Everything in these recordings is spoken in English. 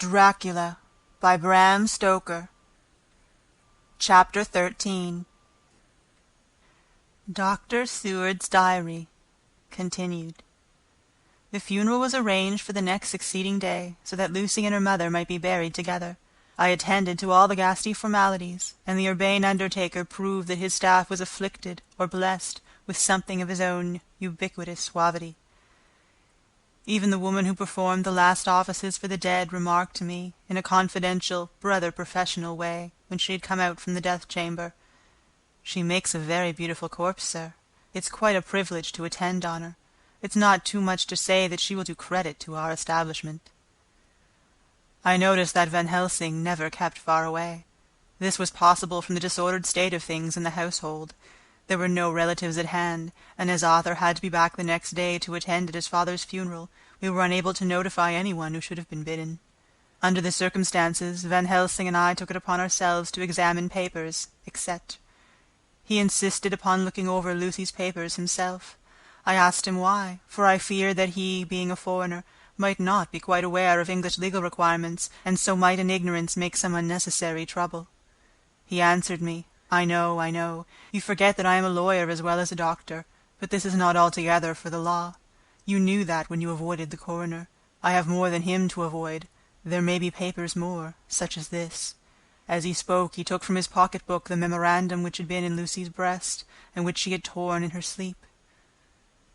Dracula by Bram Stoker. Chapter 13. Dr. Seward's Diary continued. The funeral was arranged for the next succeeding day, so that Lucy and her mother might be buried together. I attended to all the ghastly formalities, and the urbane undertaker proved that his staff was afflicted or blessed with something of his own ubiquitous suavity. Even the woman who performed the last offices for the dead remarked to me, in a confidential, brother-professional way, when she had come out from the death-chamber, "She makes a very beautiful corpse, sir. It's quite a privilege to attend on her. It's not too much to say that she will do credit to our establishment." I noticed that Van Helsing never kept far away. This was possible from the disordered state of things in the household. There were no relatives at hand, and as Arthur had to be back the next day to attend at his father's funeral, we were unable to notify anyone who should have been bidden. Under the circumstances, Van Helsing and I took it upon ourselves to examine papers, etc. He insisted upon looking over Lucy's papers himself. I asked him why, for I feared that he, being a foreigner, might not be quite aware of English legal requirements, and so might in ignorance make some unnecessary trouble. He answered me, I know. You forget that I am a lawyer as well as a doctor, but this is not altogether for the law. You knew that when you avoided the coroner. I have more than him to avoid. There may be papers more, such as this." As he spoke, he took from his pocket-book the memorandum which had been in Lucy's breast, and which she had torn in her sleep.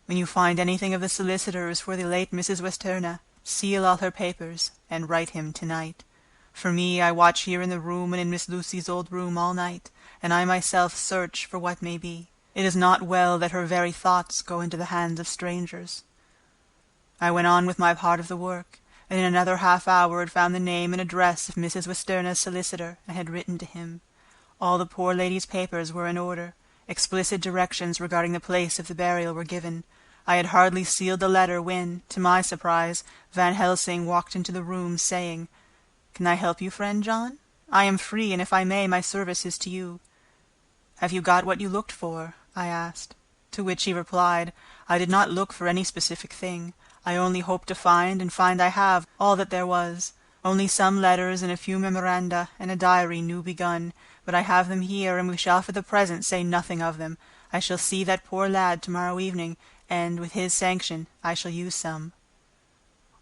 "When you find anything of the solicitors for the late Mrs. Westerna, seal all her papers, and write him tonight. For me, I watch here in the room and in Miss Lucy's old room all night, and I myself search for what may be. It is not well that her very thoughts go into the hands of strangers." I went on with my part of the work, and in another half-hour had found the name and address of Mrs. Westerna's solicitor, and had written to him. All the poor lady's papers were in order. Explicit directions regarding the place of the burial were given. I had hardly sealed the letter when, to my surprise, Van Helsing walked into the room, saying, "Can I help you, friend John? I am free, and if I may, my service is to you." "Have you got what you looked for?" I asked. To which he replied, "I did not look for any specific thing. I only hoped to find, and find I have, all that there was. Only some letters and a few memoranda, and a diary new begun. But I have them here, and we shall for the present say nothing of them. I shall see that poor lad tomorrow evening, and, with his sanction, I shall use some."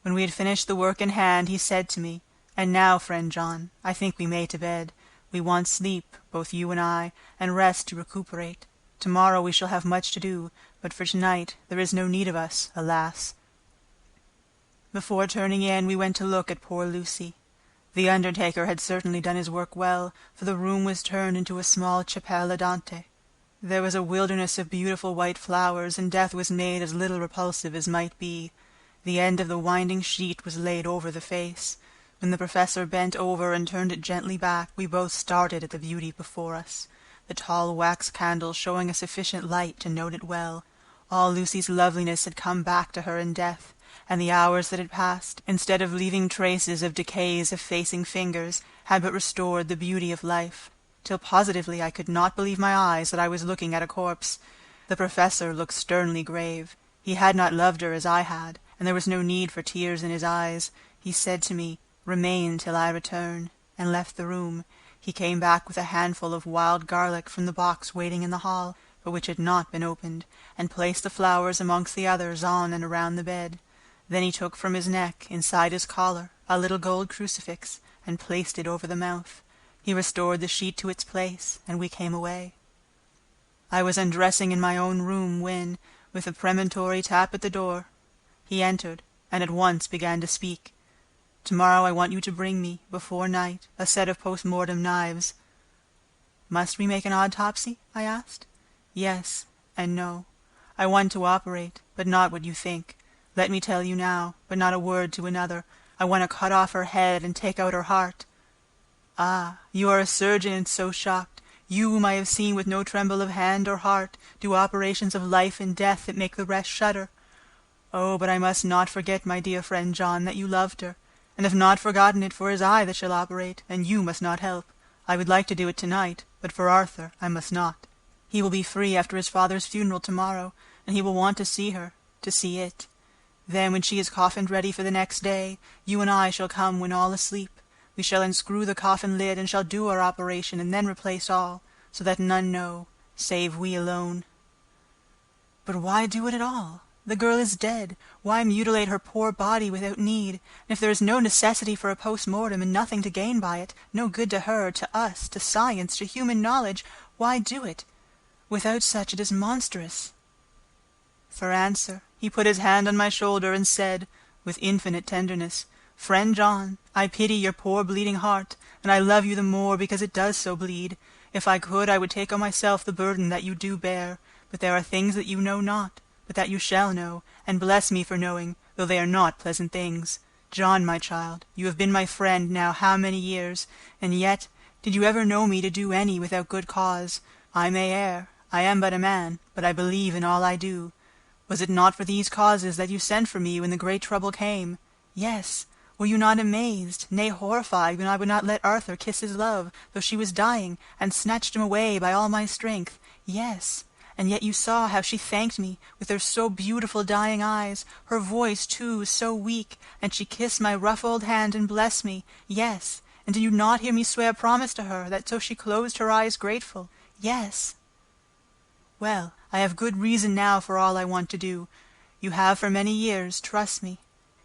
When we had finished the work in hand, he said to me, "And now, friend John, I think we may to bed. We want sleep, both you and I, and rest to recuperate. Tomorrow we shall have much to do, but for tonight there is no need of us, alas." Before turning in, we went to look at poor Lucy. The undertaker had certainly done his work well, for the room was turned into a small chapelle andante. There was a wilderness of beautiful white flowers, and death was made as little repulsive as might be. The end of the winding sheet was laid over the face. When the professor bent over and turned it gently back, we both started at the beauty before us, the tall wax candle showing a sufficient light to note it well. All Lucy's loveliness had come back to her in death, and the hours that had passed, instead of leaving traces of decay's effacing fingers, had but restored the beauty of life, till positively I could not believe my eyes that I was looking at a corpse. The professor looked sternly grave. He had not loved her as I had, and there was no need for tears in his eyes. He said to me, "Remain till I return," and left the room. He came back with a handful of wild garlic from the box waiting in the hall, but which had not been opened, and placed the flowers amongst the others on and around the bed. Then he took from his neck, inside his collar, a little gold crucifix, and placed it over the mouth. He restored the sheet to its place, and we came away. I was undressing in my own room when, with a premonitory tap at the door, he entered, and at once began to speak. "Tomorrow I want you to bring me, before night, a set of post-mortem knives." "Must we make an autopsy?" I asked. "Yes, and no. I want to operate, but not what you think. Let me tell you now, but not a word to another. I want to cut off her head and take out her heart." "Ah, you are a surgeon and so shocked. You whom I have seen with no tremble of hand or heart, do operations of life and death that make the rest shudder. Oh, but I must not forget, my dear friend John, that you loved her, and have not forgotten it, for it is I that shall operate, and you must not help. I would like to do it tonight, but for Arthur I must not. He will be free after his father's funeral tomorrow, and he will want to see her, to see it. Then, when she is coffined ready for the next day, you and I shall come when all asleep. We shall unscrew the coffin lid, and shall do our operation, and then replace all, so that none know, save we alone." "But why do it at all? The girl is dead. Why mutilate her poor body without need? And if there is no necessity for a post-mortem, and nothing to gain by it, no good to her, to us, to science, to human knowledge, why do it? Without such it is monstrous." For answer, he put his hand on my shoulder and said, with infinite tenderness, "Friend John, I pity your poor bleeding heart, and I love you the more because it does so bleed. If I could, I would take on myself the burden that you do bear. But there are things that you know not, but that you shall know, and bless me for knowing, though they are not pleasant things. John, my child, you have been my friend now how many years, and yet did you ever know me to do any without good cause? I may err, I am but a man, but I believe in all I do. Was it not for these causes that you sent for me when the great trouble came? Yes. Were you not amazed, nay horrified, when I would not let Arthur kiss his love, though she was dying, and snatched him away by all my strength? Yes. And yet you saw how she thanked me, with her so beautiful dying eyes, her voice, too, so weak, and she kissed my rough old hand and blessed me. Yes. And did you not hear me swear a promise to her, that so she closed her eyes grateful? Yes. Well, I have good reason now for all I want to do. You have for many years, trust me.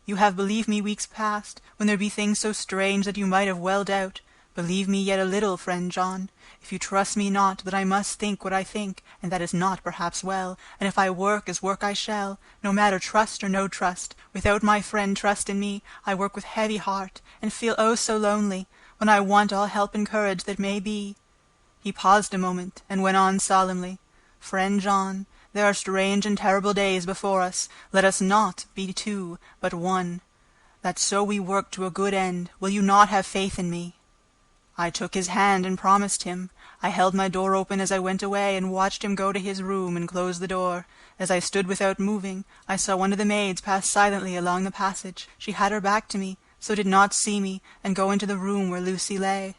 You have believed me weeks past, when there be things so strange that you might have well doubt. Believe me yet a little, friend John. If you trust me not, that I must think what I think, and that is not perhaps well, and if I work as work I shall, no matter trust or no trust, without my friend trust in me, I work with heavy heart, and feel oh so lonely, when I want all help and courage that may be." He paused a moment, and went on solemnly, "Friend John, there are strange and terrible days before us. Let us not be two, but one. That so we work to a good end. Will you not have faith in me?" I took his hand and promised him. I held my door open as I went away, and watched him go to his room and close the door. As I stood without moving, I saw one of the maids pass silently along the passage. She had her back to me, so did not see me, and go into the room where Lucy lay.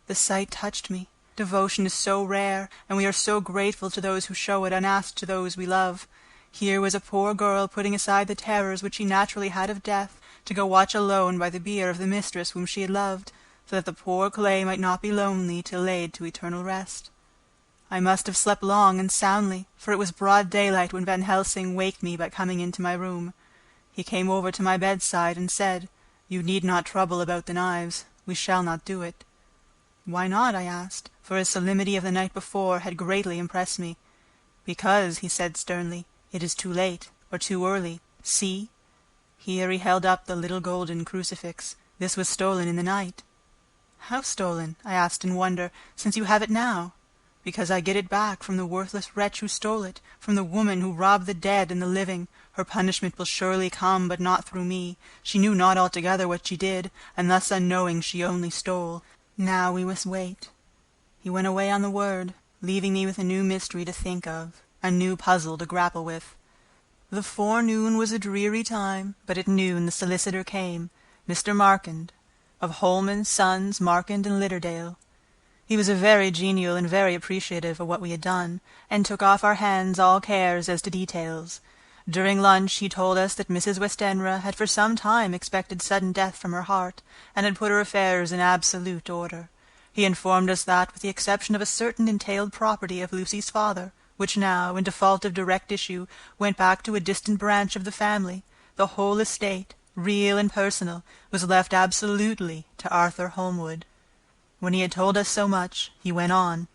The sight touched me. Devotion is so rare, and we are so grateful to those who show it unasked to those we love. Here was a poor girl putting aside the terrors which she naturally had of death, to go watch alone by the bier of the mistress whom she had loved, so that the poor clay might not be lonely till laid to eternal rest. I must have slept long and soundly, for it was broad daylight when Van Helsing waked me by coming into my room. He came over to my bedside and said, "You need not trouble about the knives. We shall not do it." "Why not?" I asked, for his solemnity of the night before had greatly impressed me. "Because," he said sternly, "it is too late, or too early. See!" Here he held up the little golden crucifix. "This was stolen in the night." "How stolen?" I asked in wonder, "since you have it now?" "Because I get it back from the worthless wretch who stole it, from the woman who robbed the dead and the living. Her punishment will surely come, but not through me. She knew not altogether what she did, and thus unknowing she only stole. Now we must wait." He went away on the word, leaving me with a new mystery to think of, a new puzzle to grapple with. The forenoon was a dreary time, but at noon the solicitor came, Mr. Markand, of Holman, Sons, Markand, and Lidderdale. He was very genial and very appreciative of what we had done, and took off our hands all cares as to details. During lunch he told us that Mrs. Westenra had for some time expected sudden death from her heart, and had put her affairs in absolute order. He informed us that, with the exception of a certain entailed property of Lucy's father, which now, in default of direct issue, went back to a distant branch of the family, the whole estate, real and personal, was left absolutely to Arthur Holmwood. When he had told us so much, he went on.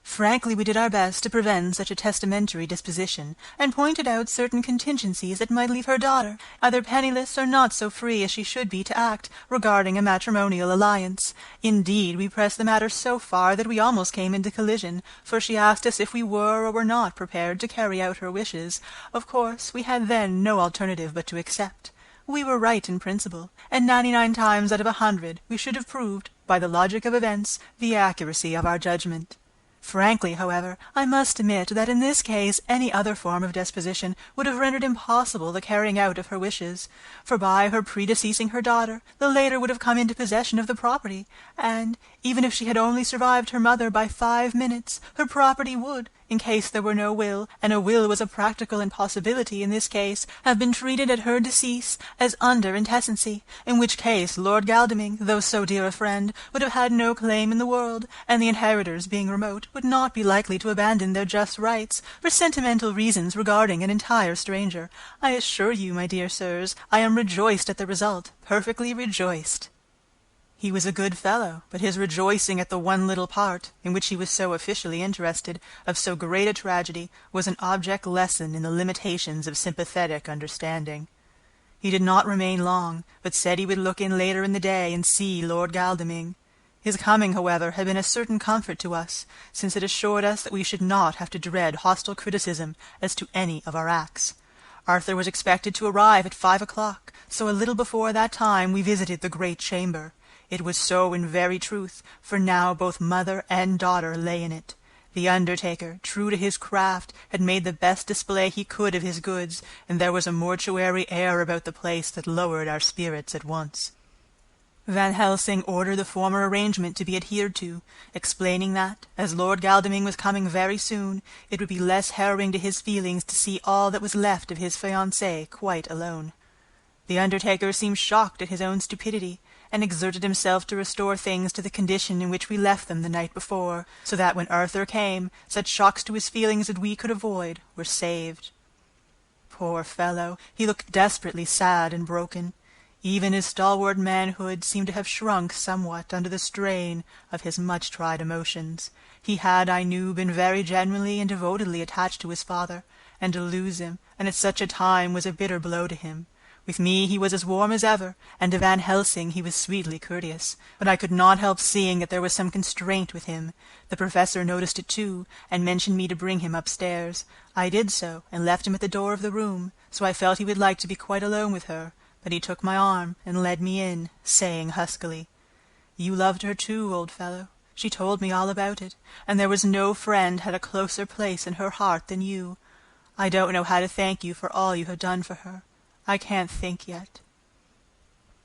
Frankly, we did our best to prevent such a testamentary disposition, and pointed out certain contingencies that might leave her daughter either penniless or not so free as she should be to act regarding a matrimonial alliance. Indeed, we pressed the matter so far that we almost came into collision, for she asked us if we were or were not prepared to carry out her wishes. Of course, we had then no alternative but to accept. We were right in principle, and 99 times out of 100 we should have proved, by the logic of events, the accuracy of our judgment. Frankly, however, I must admit that in this case any other form of disposition would have rendered impossible the carrying out of her wishes, for by her predeceasing her daughter, the later would have come into possession of the property, and, even if she had only survived her mother by 5 minutes, her property would, in case there were no will, and a will was a practical impossibility in this case, have been treated at her decease as under intestacy, in which case Lord Godalming, though so dear a friend, would have had no claim in the world, and the inheritors, being remote, would not be likely to abandon their just rights for sentimental reasons regarding an entire stranger. I assure you, my dear sirs, I am rejoiced at the result, perfectly rejoiced." He was a good fellow, but his rejoicing at the one little part, in which he was so officially interested, of so great a tragedy, was an object lesson in the limitations of sympathetic understanding. He did not remain long, but said he would look in later in the day and see Lord Godalming. His coming, however, had been a certain comfort to us, since it assured us that we should not have to dread hostile criticism as to any of our acts. Arthur was expected to arrive at 5 o'clock, so a little before that time we visited the great chamber. It was so in very truth, for now both mother and daughter lay in it. The undertaker, true to his craft, had made the best display he could of his goods, and there was a mortuary air about the place that lowered our spirits at once. Van Helsing ordered the former arrangement to be adhered to, explaining that, as Lord Godalming was coming very soon, it would be less harrowing to his feelings to see all that was left of his fiancée quite alone. The undertaker seemed shocked at his own stupidity, and exerted himself to restore things to the condition in which we left them the night before, so that when Arthur came, such shocks to his feelings as we could avoid were saved. Poor fellow, he looked desperately sad and broken. Even his stalwart manhood seemed to have shrunk somewhat under the strain of his much-tried emotions. He had, I knew, been very genuinely and devotedly attached to his father, and to lose him, and at such a time, was a bitter blow to him. With me he was as warm as ever, and to Van Helsing he was sweetly courteous, but I could not help seeing that there was some constraint with him. The professor noticed it too, and mentioned me to bring him upstairs. I did so, and left him at the door of the room, so I felt he would like to be quite alone with her, but he took my arm and led me in, saying huskily, "You loved her too, old fellow. She told me all about it, and there was no friend had a closer place in her heart than you. I don't know how to thank you for all you have done for her. I can't think yet."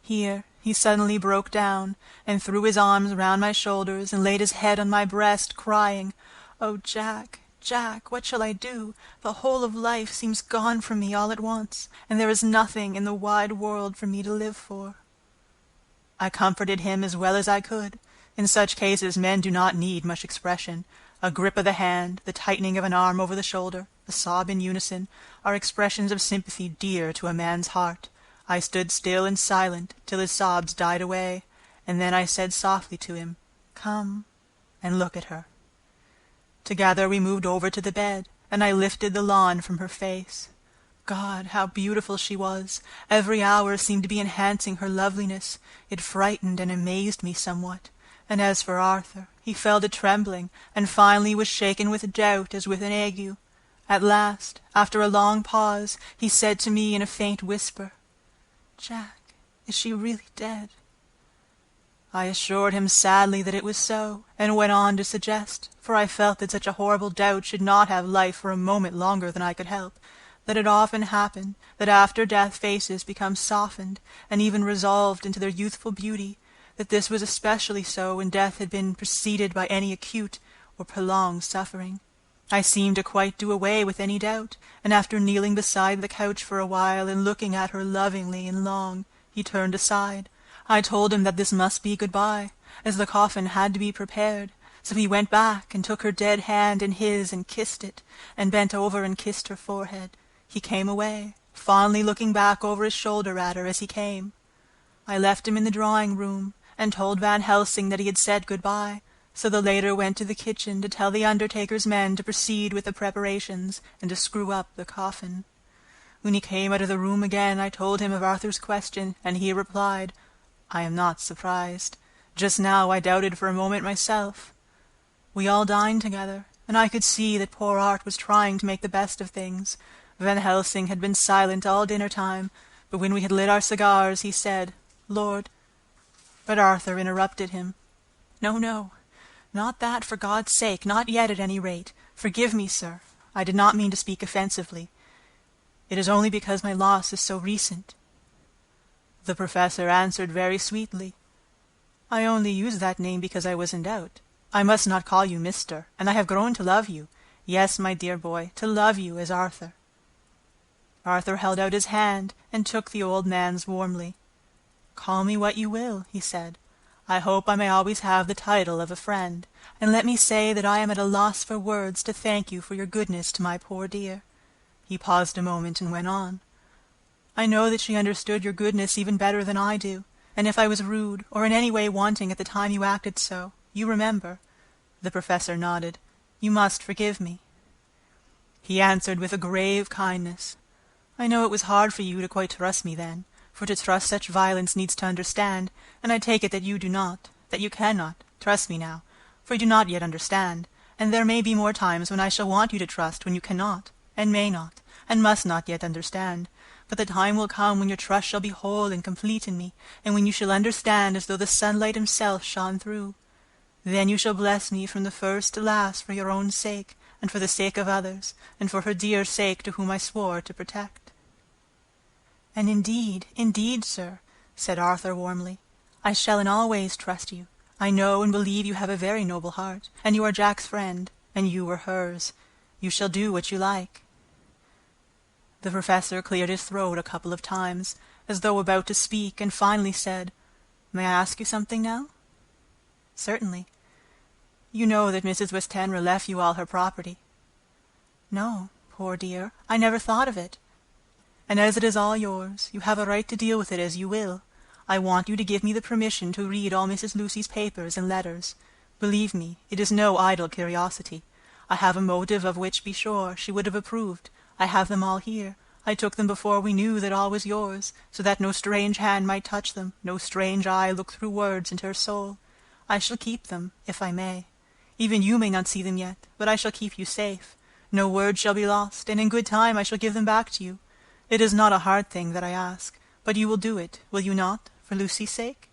Here he suddenly broke down, and threw his arms round my shoulders, and laid his head on my breast, crying, "Oh, Jack, Jack, what shall I do? The whole of life seems gone from me all at once, and there is nothing in the wide world for me to live for." I comforted him as well as I could. In such cases men do not need much expression. A grip of the hand, the tightening of an arm over the shoulder, a sob in unison, are expressions of sympathy dear to a man's heart. I stood still and silent till his sobs died away, and then I said softly to him, "Come and look at her." Together we moved over to the bed, and I lifted the lawn from her face. God, how beautiful she was! Every hour seemed to be enhancing her loveliness. It frightened and amazed me somewhat. And as for Arthur, he fell to trembling, and finally was shaken with doubt as with an ague. At last, after a long pause, he said to me in a faint whisper, "Jack, is she really dead?" I assured him sadly that it was so, and went on to suggest, for I felt that such a horrible doubt should not have life for a moment longer than I could help, that it often happened that after death faces become softened, and even resolved into their youthful beauty, that this was especially so when death had been preceded by any acute or prolonged suffering. I seemed to quite do away with any doubt, and after kneeling beside the couch for a while and looking at her lovingly and long, he turned aside. I told him that this must be good-bye, as the coffin had to be prepared, so he went back and took her dead hand in his and kissed it, and bent over and kissed her forehead. He came away, fondly looking back over his shoulder at her as he came. I left him in the drawing-room, and told Van Helsing that he had said good-bye, so the latter went to the kitchen to tell the undertaker's men to proceed with the preparations and to screw up the coffin. When he came out of the room again, I told him of Arthur's question, and he replied, "I am not surprised. Just now I doubted for a moment myself." We all dined together, and I could see that poor Art was trying to make the best of things. Van Helsing had been silent all dinner-time, but when we had lit our cigars, he said, "Lord—" But Arthur interrupted him. "No, no, not that, for God's sake, not yet at any rate. Forgive me, sir. I did not mean to speak offensively. It is only because my loss is so recent." The professor answered very sweetly, "I only used that name because I was in doubt. I must not call you Mister, and I have grown to love you. Yes, my dear boy, to love you as Arthur." Arthur held out his hand and took the old man's warmly. "Call me what you will," he said. "I hope I may always have the title of a friend, and let me say that I am at a loss for words to thank you for your goodness to my poor dear." He paused a moment and went on. "I know that she understood your goodness even better than I do, and if I was rude or in any way wanting at the time you acted so, you remember—" The professor nodded. "You must forgive me." He answered with a grave kindness. "I know it was hard for you to quite trust me then, for to trust such violence needs to understand, and I take it that you do not, that you cannot, trust me now, for you do not yet understand, and there may be more times when I shall want you to trust when you cannot, and may not, and must not yet understand. But the time will come when your trust shall be whole and complete in me, and when you shall understand as though the sunlight himself shone through. Then you shall bless me from the first to last for your own sake, and for the sake of others, and for her dear sake to whom I swore to protect." "And indeed, sir," said Arthur warmly, "I shall in all ways trust you. I know and believe you have a very noble heart, and you are Jack's friend, and you are hers. You shall do what you like." The professor cleared his throat a couple of times, as though about to speak, and finally said, "May I ask you something now?" "Certainly." "You know that Mrs. Westenra left you all her property?" "No, poor dear, I never thought of it." "And as it is all yours, you have a right to deal with it as you will. I want you to give me the permission to read all Mrs. Lucy's papers and letters. Believe me, it is no idle curiosity. I have a motive of which, be sure, she would have approved. I have them all here. I took them before we knew that all was yours, so that no strange hand might touch them, no strange eye look through words into her soul. I shall keep them, if I may. Even you may not see them yet, but I shall keep you safe. No word shall be lost, and in good time I shall give them back to you. It is not a hard thing that I ask, but you will do it, will you not, for Lucy's sake?"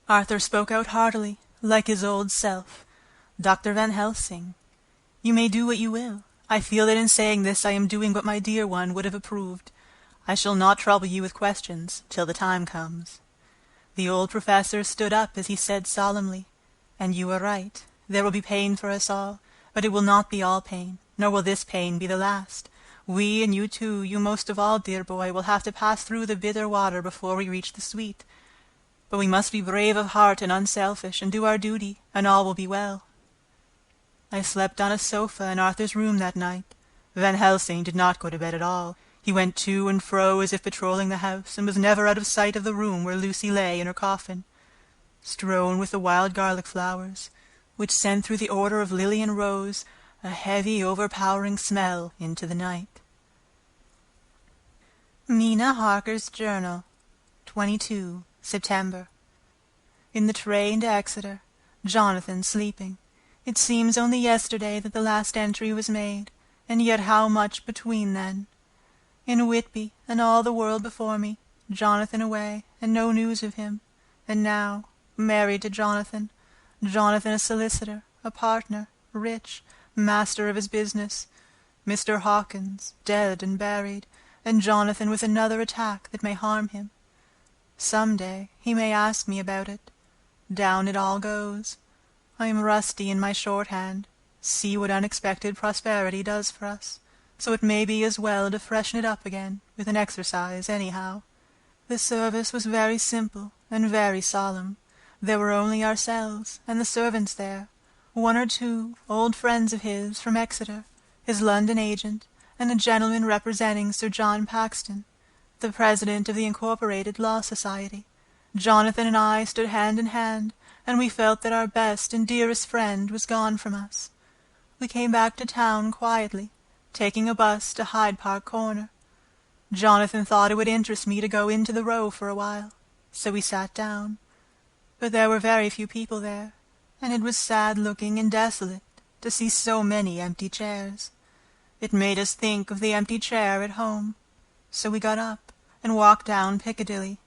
Arthur spoke out heartily, like his old self. "Dr. Van Helsing, you may do what you will. I feel that in saying this I am doing what my dear one would have approved. I shall not trouble you with questions till the time comes." The old professor stood up as he said solemnly, "And you are right. There will be pain for us all, but it will not be all pain, nor will this pain be the last. We, and you too, you most of all, dear boy, will have to pass through the bitter water before we reach the sweet. But we must be brave of heart and unselfish, and do our duty, and all will be well." I slept on a sofa in Arthur's room that night. Van Helsing did not go to bed at all. He went to and fro as if patrolling the house, and was never out of sight of the room where Lucy lay in her coffin, strewn with the wild garlic flowers, which sent through the order of lily and rose a heavy, overpowering smell into the night. Mina Harker's Journal, 22 September. In the train to Exeter, Jonathan sleeping. It seems only yesterday that the last entry was made, and yet how much between then. In Whitby, and all the world before me, Jonathan away, and no news of him, and now, married to Jonathan, Jonathan a solicitor, a partner, rich, master of his business, Mr. Hawkins dead and buried, and Jonathan with another attack that may harm him. Some day he may ask me about it. Down it all goes. I am rusty in my shorthand. See what unexpected prosperity does for us, so it may be as well to freshen it up again with an exercise anyhow. The service was very simple and very solemn. There were only ourselves and the servants there, one or two old friends of his from Exeter, his London agent, and a gentleman representing Sir John Paxton, the president of the Incorporated Law Society. Jonathan and I stood hand in hand, and we felt that our best and dearest friend was gone from us. We came back to town quietly, taking a bus to Hyde Park Corner. Jonathan thought it would interest me to go into the Row for a while, so we sat down. But there were very few people there, and it was sad-looking and desolate to see so many empty chairs. It made us think of the empty chair at home, so we got up and walked down Piccadilly.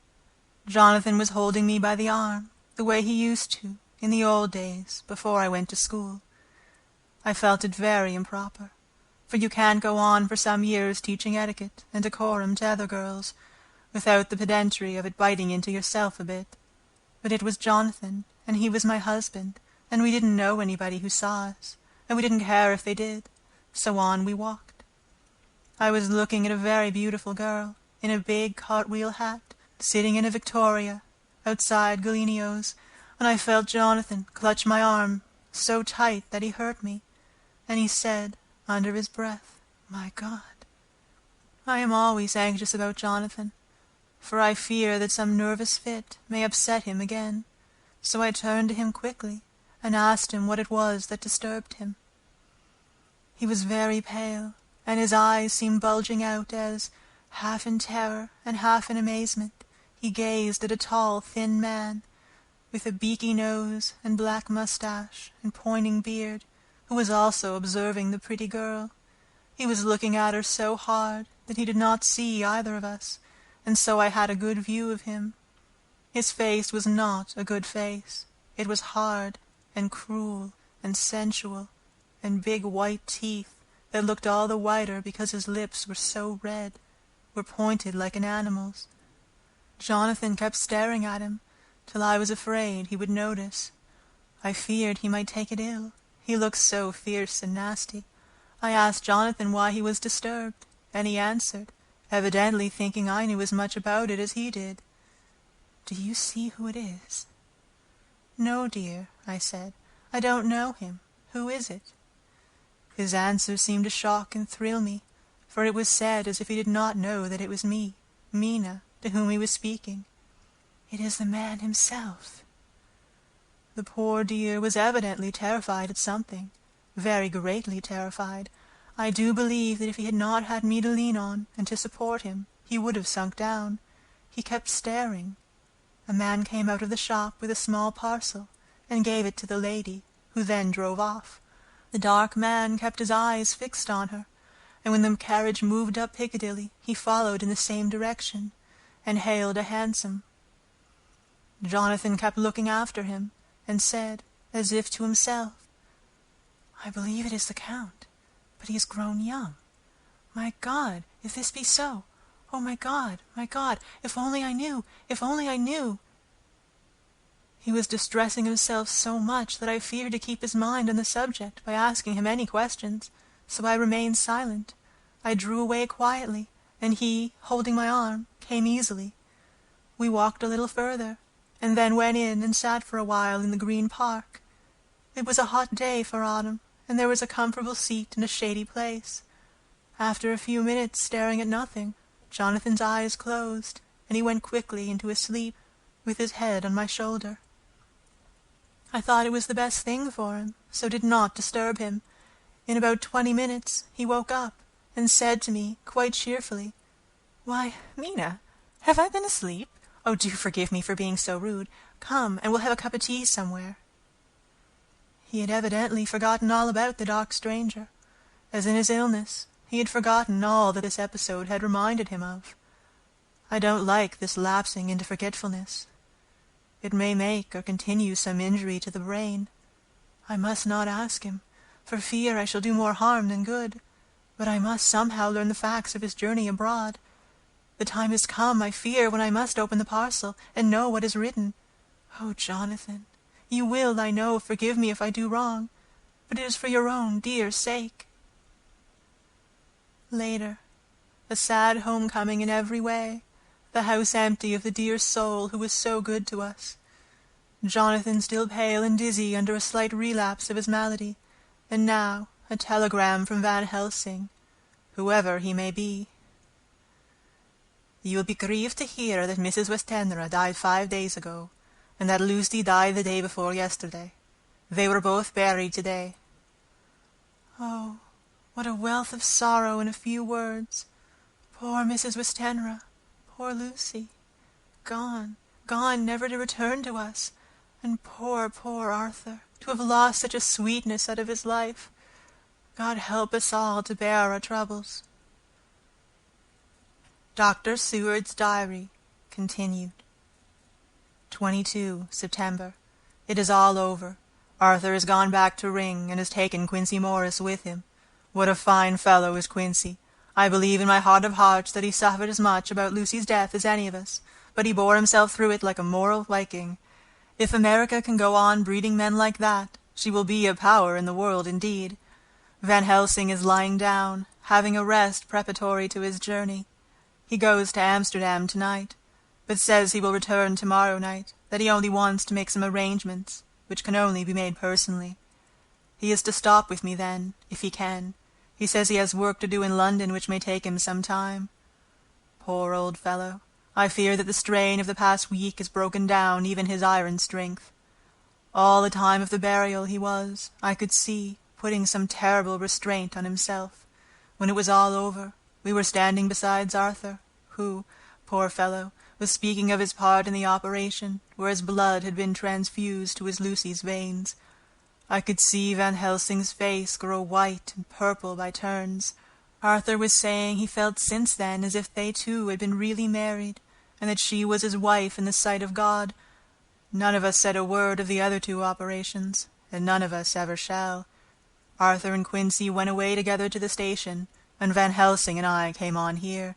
Jonathan was holding me by the arm, the way he used to in the old days before I went to school. I felt it very improper, for you can't go on for some years teaching etiquette and decorum to other girls, without the pedantry of it biting into yourself a bit. But it was Jonathan, and he was my husband, and we didn't know anybody who saw us, and we didn't care if they did. So on we walked. I was looking at a very beautiful girl, in a big cartwheel hat, sitting in a victoria, outside Galenio's, and I felt Jonathan clutch my arm so tight that he hurt me, and he said, under his breath, "My God." I am always anxious about Jonathan, for I fear that some nervous fit may upset him again, so I turned to him quickly and asked him what it was that disturbed him. He was very pale, and his eyes seemed bulging out as, half in terror and half in amazement, he gazed at a tall, thin man, with a beaky nose and black mustache and pointing beard, who was also observing the pretty girl. He was looking at her so hard that he did not see either of us, and so I had a good view of him. His face was not a good face. It was hard and cruel and sensual, and big white teeth that looked all the whiter because his lips were so red, were pointed like an animal's. Jonathan kept staring at him, till I was afraid he would notice. I feared he might take it ill. He looked so fierce and nasty. I asked Jonathan why he was disturbed, and he answered, evidently thinking I knew as much about it as he did, "Do you see who it is?" "No, dear," I said. "I don't know him. Who is it?" His answer seemed to shock and thrill me, for it was said as if he did not know that it was me, Mina, to whom he was speaking. "It is the man himself." The poor dear was evidently terrified at something, very greatly terrified. I do believe that if he had not had me to lean on and to support him, he would have sunk down. He kept staring. A man came out of the shop with a small parcel, and gave it to the lady, who then drove off. The dark man kept his eyes fixed on her, and when the carriage moved up Piccadilly, he followed in the same direction, and hailed a hansom. Jonathan kept looking after him, and said, as if to himself, "I believe it is the Count, but he has grown young. My God, if this be so! Oh, my God, if only I knew, if only I knew!" He was distressing himself so much that I feared to keep his mind on the subject by asking him any questions, so I remained silent. I drew away quietly, and he, holding my arm, came easily. We walked a little further, and then went in and sat for a while in the Green Park. It was a hot day for autumn, and there was a comfortable seat in a shady place. After a few minutes staring at nothing, Jonathan's eyes closed, and he went quickly into his sleep, with his head on my shoulder. I thought it was the best thing for him, so did not disturb him. In about 20 minutes he woke up, and said to me, quite cheerfully, "Why, Mina, have I been asleep? Oh, do forgive me for being so rude. Come, and we'll have a cup of tea somewhere." He had evidently forgotten all about the dark stranger. As in his illness, he had forgotten all that this episode had reminded him of. I don't like this lapsing into forgetfulness. It may make or continue some injury to the brain. I must not ask him, for fear I shall do more harm than good, but I must somehow learn the facts of his journey abroad. The time has come, I fear, when I must open the parcel, and know what is written. Oh, Jonathan, you will, I know, forgive me if I do wrong, but it is for your own dear sake. Later, a sad homecoming in every way, the house empty of the dear soul who was so good to us. Jonathan still pale and dizzy under a slight relapse of his malady, and now a telegram from Van Helsing, whoever he may be. "You will be grieved to hear that Mrs. Westenra died 5 days ago, and that Lucy died the day before yesterday. They were both buried today." Oh, what a wealth of sorrow in a few words! Poor Mrs. Westenra, poor Lucy, gone, never to return to us, and poor Arthur, to have lost such a sweetness out of his life. God help us all to bear our troubles. Dr. Seward's Diary, continued. 22 September. It is all over. Arthur has gone back to Ring, and has taken Quincey Morris with him. What a fine fellow is Quincey! I believe in my heart of hearts that he suffered as much about Lucy's death as any of us, but he bore himself through it like a moral Viking. If America can go on breeding men like that, she will be a power in the world indeed. Van Helsing is lying down, having a rest preparatory to his journey. He goes to Amsterdam tonight, but says he will return tomorrow night, that he only wants to make some arrangements, which can only be made personally. He is to stop with me then, if he can. He says he has work to do in London which may take him some time. Poor old fellow. I fear that the strain of the past week has broken down even his iron strength. All the time of the burial he was, I could see, putting some terrible restraint on himself. When it was all over, we were standing beside Arthur, who, poor fellow, was speaking of his part in the operation, where his blood had been transfused to his Lucy's veins. I could see Van Helsing's face grow white and purple by turns. Arthur was saying he felt since then as if they two had been really married, and that she was his wife in the sight of God. None of us said a word of the other two operations, and none of us ever shall. Arthur and Quincy went away together to the station, and Van Helsing and I came on here.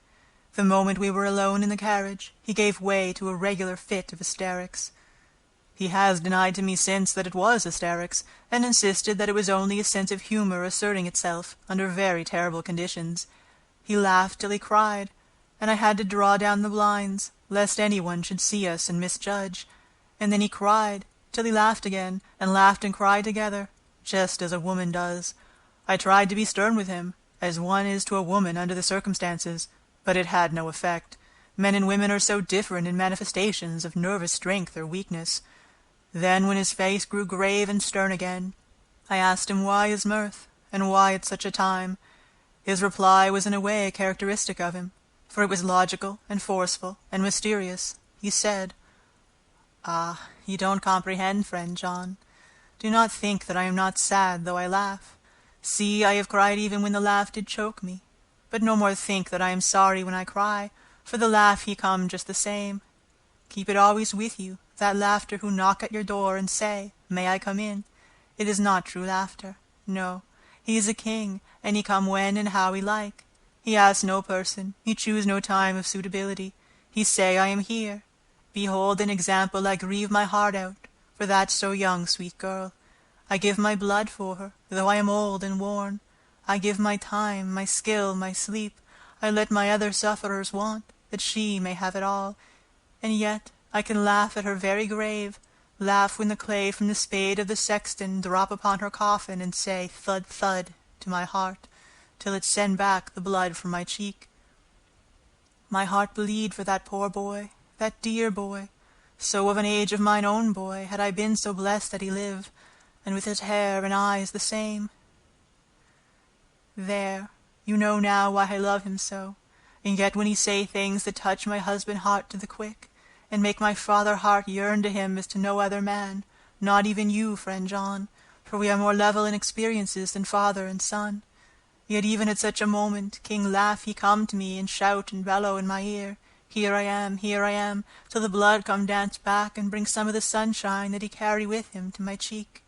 The moment we were alone in the carriage, he gave way to a regular fit of hysterics. He has denied to me since that it was hysterics, and insisted that it was only a sense of humor asserting itself under very terrible conditions. He laughed till he cried, and I had to draw down the blinds, lest anyone should see us and misjudge. And then he cried, till he laughed again, and laughed and cried together, just as a woman does. I tried to be stern with him, as one is to a woman under the circumstances, but it had no effect. Men and women are so different in manifestations of nervous strength or weakness. Then, when his face grew grave and stern again, I asked him why his mirth, and why at such a time. His reply was in a way characteristic of him, for it was logical and forceful and mysterious. He said, "Ah, you don't comprehend, friend John. Do not think that I am not sad, though I laugh. See, I have cried even when the laugh did choke me. But no more think that I am sorry when I cry, for the laugh he come just the same. Keep it always with you, that laughter who knock at your door and say, 'May I come in?' It is not true laughter. No, he is a king, and he come when and how he like. He ask no person, he choose no time of suitability. He say, 'I am here.' Behold an example I grieve my heart out, for that so young sweet girl. I give my blood for her, though I am old and worn. I give my time, my skill, my sleep. I let my other sufferers want, that she may have it all. And yet I can laugh at her very grave, laugh when the clay from the spade of the sexton drop upon her coffin, and say thud, thud, to my heart, till it send back the blood from my cheek. My heart bleed for that poor boy, that dear boy, so of an age of mine own boy, had I been so blessed that he live, and with his hair and eyes the same. There, you know now why I love him so, and yet when he say things that touch my husband heart to the quick, and make my father heart yearn to him as to no other man, not even you, friend John, for we are more level in experiences than father and son. Yet even at such a moment, King Laugh he come to me, and shout and bellow in my ear, 'Here I am,' till the blood come dance back, and bring some of the sunshine that he carry with him to my cheek.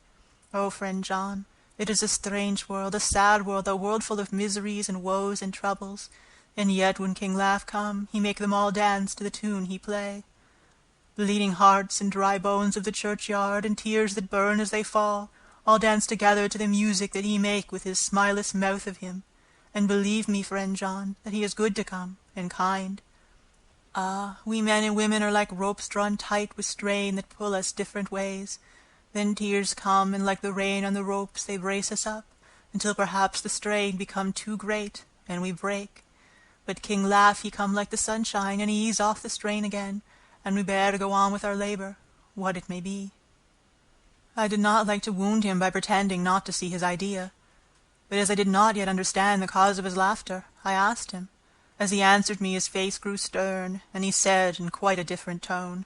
Oh, friend John, it is a strange world, a sad world, a world full of miseries and woes and troubles, and yet when King Laugh come, he make them all dance to the tune he play. Bleeding hearts and dry bones of the churchyard, and tears that burn as they fall, all dance together to the music that he make with his smileless mouth of him. And believe me, friend John, that he is good to come, and kind. Ah, we men and women are like ropes drawn tight with strain that pull us different ways. Then tears come, and like the rain on the ropes they brace us up, until perhaps the strain become too great, and we break. But King Laugh he come like the sunshine, and he ease off the strain again, and we bear to go on with our labor, what it may be. I did not like to wound him by pretending not to see his idea, but as I did not yet understand the cause of his laughter, I asked him. As he answered me, his face grew stern, and he said in quite a different tone,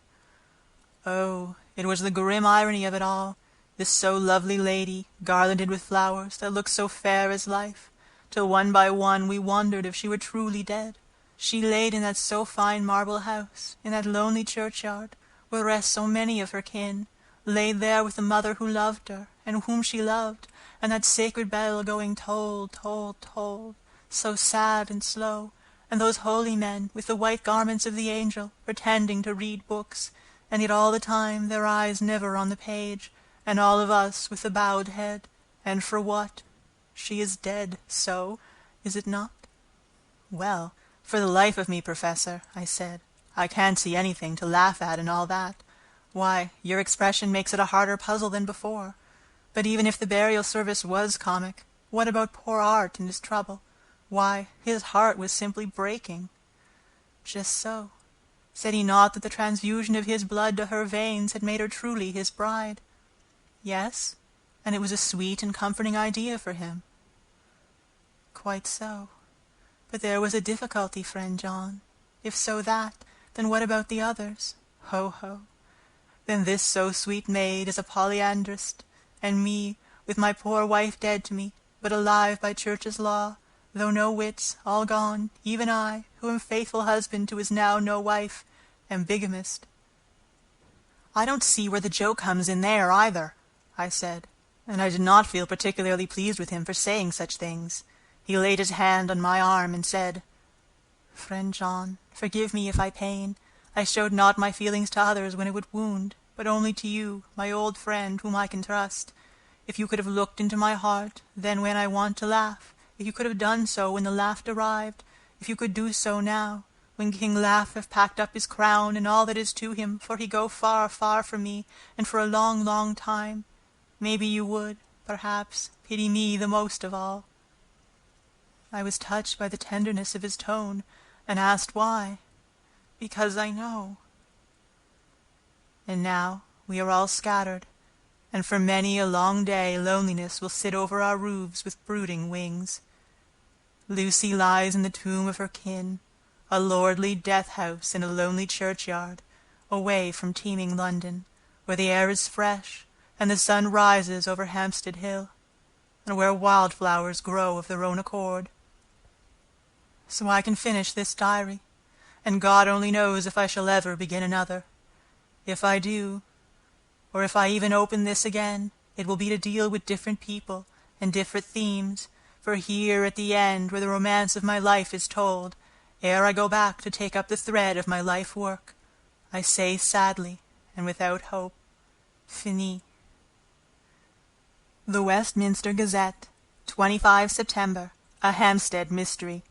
"Oh, it was the grim irony of it all, this so lovely lady, garlanded with flowers, that looked so fair as life, till one by one we wondered if she were truly dead. She laid in that so fine marble house, in that lonely churchyard, where rest so many of her kin, laid there with the mother who loved her, and whom she loved, and that sacred bell going toll, toll, toll, so sad and slow, and those holy men, with the white garments of the angel, pretending to read books, and yet all the time their eyes never on the page, and all of us with the bowed head. And for what? She is dead, so, is it not? Well, for the life of me, Professor, I said, I can't see anything to laugh at in all that. Why, your expression makes it a harder puzzle than before. But even if the burial service was comic, what about poor Art and his trouble? Why, his heart was simply breaking. Just so. Said he not that the transfusion of his blood to her veins had made her truly his bride? Yes, and it was a sweet and comforting idea for him. Quite so. But there was a difficulty, friend John. If so that, then what about the others? Ho, ho. Then this so sweet maid is a polyandrist, and me, with my poor wife dead to me, but alive by church's law, though no wits, all gone, even I, who am faithful husband to his now no wife, am bigamist. I don't see where the joke comes in there, either, I said, and I did not feel particularly pleased with him for saying such things. He laid his hand on my arm and said, Friend John, forgive me if I pain. I showed not my feelings to others when it would wound, but only to you, my old friend, whom I can trust. If you could have looked into my heart, then when I want to laugh, if you could have done so when the laugh arrived, if you could do so now, when King Laugh have packed up his crown and all that is to him, for he go far, far from me, and for a long, long time, maybe you would, perhaps, pity me the most of all. I was touched by the tenderness of his tone, and asked why. Because I know. And now we are all scattered, and for many a long day loneliness will sit over our roofs with brooding wings. Lucy lies in the tomb of her kin, a lordly death-house in a lonely churchyard, away from teeming London, where the air is fresh, and the sun rises over Hampstead Hill, and where wildflowers grow of their own accord. So I can finish this diary, and God only knows if I shall ever begin another. If I do, or if I even open this again, it will be to deal with different people and different themes, for here at the end, where the romance of my life is told, ere I go back to take up the thread of my life work, I say sadly and without hope, Fini. The Westminster Gazette, 25 September, a Hampstead Mystery.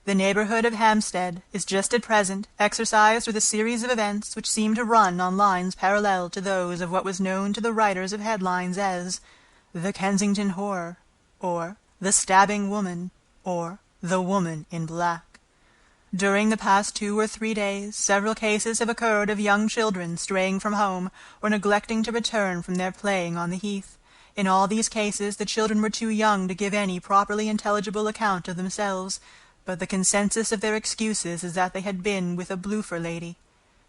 The neighborhood of Hampstead is just at present exercised with a series of events which seem to run on lines parallel to those of what was known to the writers of headlines as the Kensington Horror, or the Stabbing Woman, or the Woman in Black. During the past 2 or 3 days, several cases have occurred of young children straying from home or neglecting to return from their playing on the heath. In all these cases, the children were too young to give any properly intelligible account of themselves, but the consensus of their excuses is that they had been with a bloofer lady.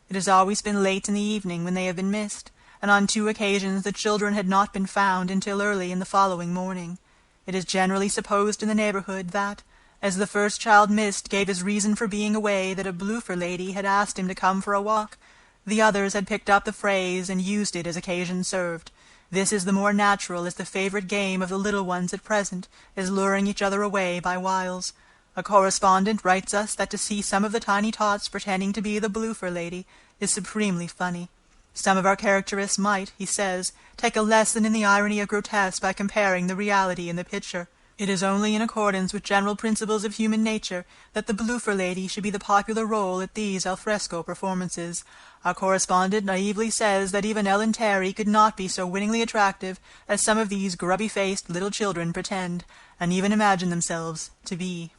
It has always been late in the evening when they have been missed, and on 2 occasions the children had not been found until early in the following morning. It is generally supposed in the neighborhood that, as the first child missed gave his reason for being away that a bloofer lady had asked him to come for a walk, the others had picked up the phrase and used it as occasion served. This is the more natural, as the favorite game of the little ones at present is luring each other away by wiles. A correspondent writes us that to see some of the tiny tots pretending to be the bloofer lady is supremely funny. Some of our characterists might, he says, take a lesson in the irony of grotesque by comparing the reality and the picture. It is only in accordance with general principles of human nature that the bloofer lady should be the popular role at these al fresco performances. Our correspondent naively says that even Ellen Terry could not be so winningly attractive as some of these grubby-faced little children pretend, and even imagine themselves to be.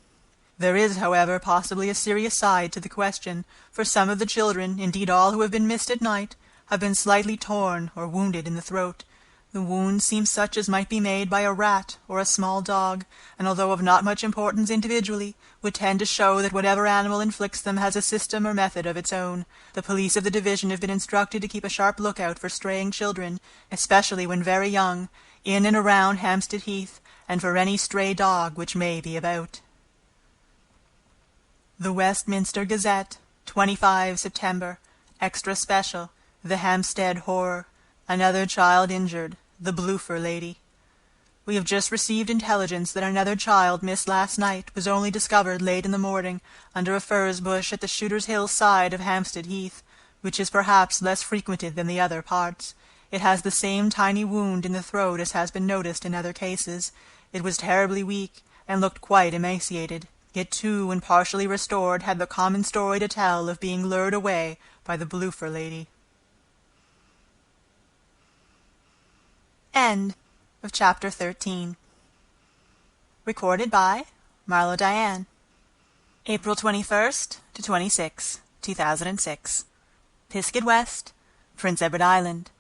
There is, however, possibly a serious side to the question, for some of the children, indeed all who have been missed at night, have been slightly torn or wounded in the throat. The wound seems such as might be made by a rat or a small dog, and although of not much importance individually, would tend to show that whatever animal inflicts them has a system or method of its own. The police of the division have been instructed to keep a sharp lookout for straying children, especially when very young, in and around Hampstead Heath, and for any stray dog which may be about. The Westminster Gazette, 25 September, Extra Special, The Hampstead Horror. Another child injured, the bloofer lady. We have just received intelligence that another child missed last night was only discovered late in the morning under a furze bush at the Shooter's Hill side of Hampstead Heath, which is perhaps less frequented than the other parts. It has the same tiny wound in the throat as has been noticed in other cases. It was terribly weak, and looked quite emaciated. It too, when partially restored, had the common story to tell of being lured away by the Bloofer lady. End of chapter 13. Recorded by Marlo Diane. April 21st to 26, 2006. Pisgah West, Prince Edward Island.